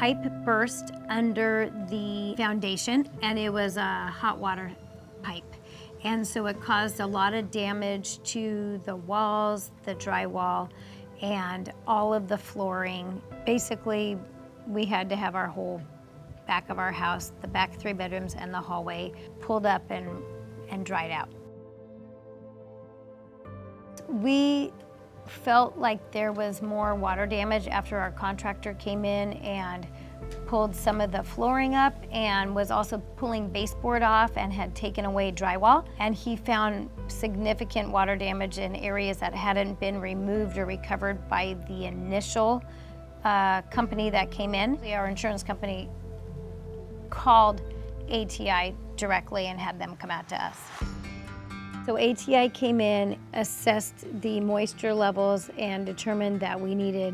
pipe burst under the foundation, and it was a hot water pipe. And so it caused a lot of damage to the walls, the drywall, and all of the flooring. Basically, we had to have our whole back of our house, the back 3 bedrooms and the hallway, pulled up and dried out. We felt like there was more water damage after our contractor came in and pulled some of the flooring up and was also pulling baseboard off and had taken away drywall. And he found significant water damage in areas that hadn't been removed or recovered by the initial company that came in. Our insurance company called ATI directly and had them come out to us. So ATI came in, assessed the moisture levels, and determined that we needed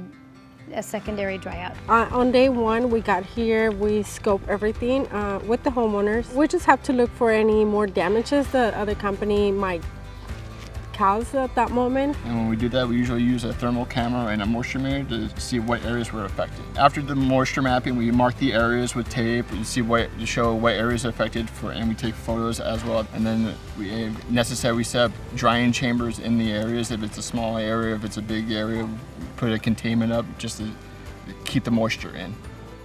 a secondary dryout. On day 1, we got here, we scoped everything with the homeowners. We just have to look for any more damages that other company might cause at that moment. And when we do that, we usually use a thermal camera and a moisture meter to see what areas were affected. After the moisture mapping, we mark the areas with tape and to show what areas are affected, and we take photos as well. And then if necessary, we set up drying chambers in the areas. If it's a small area, if it's a big area, we put a containment up just to keep the moisture in.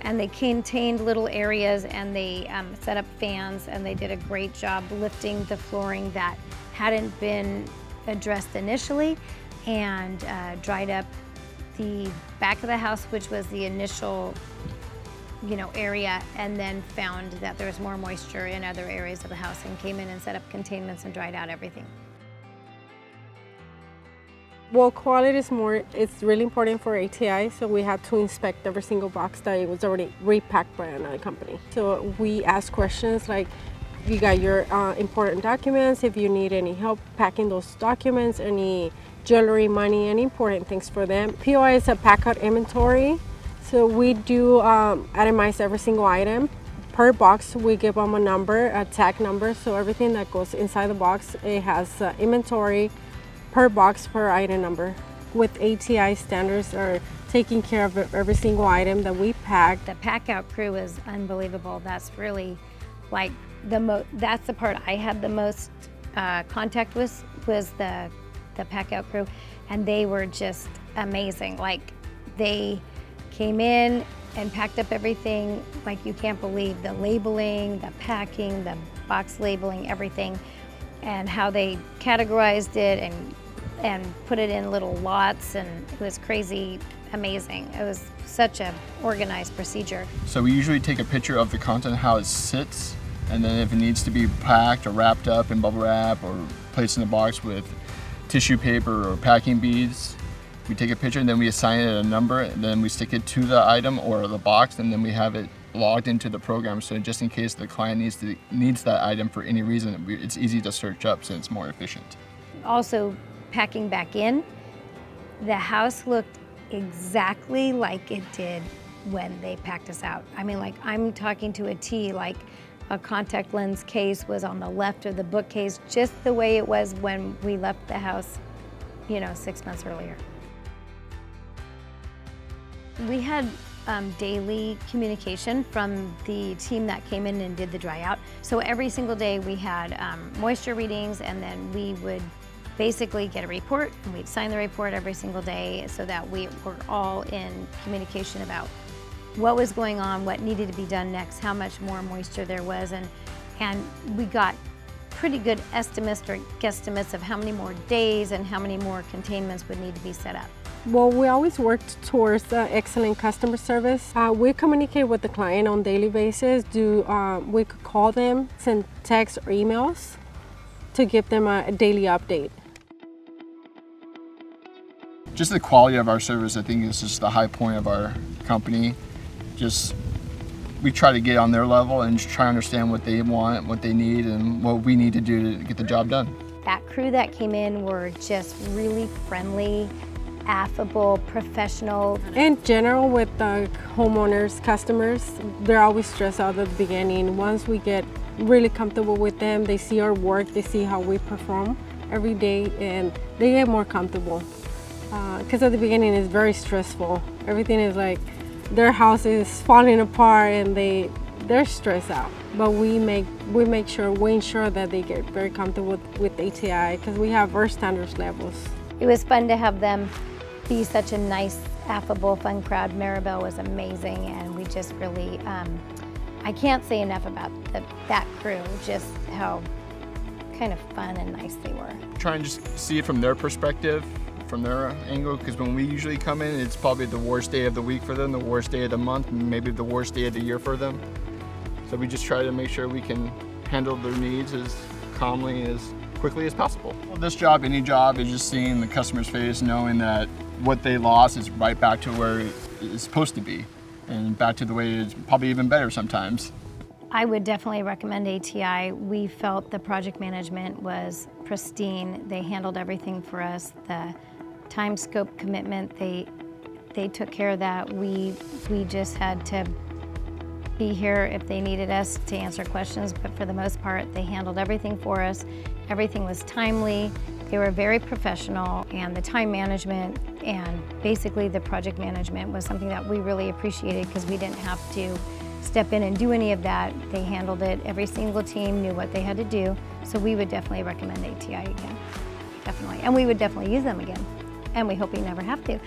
And they contained little areas, and they set up fans, and they did a great job lifting the flooring that hadn't been addressed initially, and dried up the back of the house, which was the initial area, and then found that there was more moisture in other areas of the house and came in and set up containments and dried out everything. Well, quality it's really important for ATI, so we had to inspect every single box that it was already repacked by another company. So we asked questions like, you got your important documents, if you need any help packing those documents, any jewelry, money, any important things for them. POI is a pack out inventory, so we do itemize every single item. Per box, we give them a number, a tag number, so everything that goes inside the box, it has inventory per box, per item number. With ATI standards are taking care of every single item that we pack. The pack out crew is unbelievable. That's really like that's the part I had the most contact with, was the pack out crew, and they were just amazing. Like, they came in and packed up everything like you can't believe. The labeling, the packing, the box labeling, everything, and how they categorized it and put it in little lots, and it was crazy amazing. It was such an organized procedure. So we usually take a picture of the content, how it sits, and then if it needs to be packed or wrapped up in bubble wrap or placed in a box with tissue paper or packing beads, we take a picture and then we assign it a number, and then we stick it to the item or the box, and then we have it logged into the program. So just in case the client needs that item for any reason, it's easy to search up, so it's more efficient. Also, packing back in, the house looked exactly like it did when they packed us out. I mean, like, I'm talking to a T, like a contact lens case was on the left of the bookcase, just the way it was when we left the house, 6 months earlier. We had daily communication from the team that came in and did the dry out. So every single day we had moisture readings, and then we would basically get a report, and we'd sign the report every single day so that we were all in communication about what was going on, what needed to be done next, how much more moisture there was, and we got pretty good estimates or guesstimates of how many more days and how many more containments would need to be set up. Well, we always worked towards excellent customer service. We communicate with the client on a daily basis. We could call them, send texts or emails to give them a daily update. Just the quality of our service, I think, is just the high point of our company. We try to get on their level and just try to understand what they want, what they need, and what we need to do to get the job done. That crew that came in were just really friendly, affable, professional. In general, with the homeowners, customers, they're always stressed out at the beginning. Once we get really comfortable with them, they see our work, they see how we perform every day, and they get more comfortable. Because at the beginning it's very stressful. Everything is like, their house is falling apart and they're stressed out. But we ensure that they get very comfortable with ATI because we have our standards levels. It was fun to have them be such a nice, affable, fun crowd. Maribel was amazing, and we just really, I can't say enough about that crew, just how kind of fun and nice they were. Try and just see it from their perspective, from their angle, because when we usually come in, it's probably the worst day of the week for them, the worst day of the month, maybe the worst day of the year for them. So we just try to make sure we can handle their needs as calmly, as quickly as possible. Well, this job, any job, is just seeing the customer's face, knowing that what they lost is right back to where it's supposed to be, and back to the way it's probably even better sometimes. I would definitely recommend ATI. We felt the project management was pristine. They handled everything for us. The time scope commitment, they took care of that. We just had to be here if they needed us to answer questions, but for the most part, they handled everything for us. Everything was timely. They were very professional, and the time management and basically the project management was something that we really appreciated because we didn't have to step in and do any of that. They handled it. Every single team knew what they had to do. So we would definitely recommend ATI again. Definitely. And we would definitely use them again. And we hope we never have to.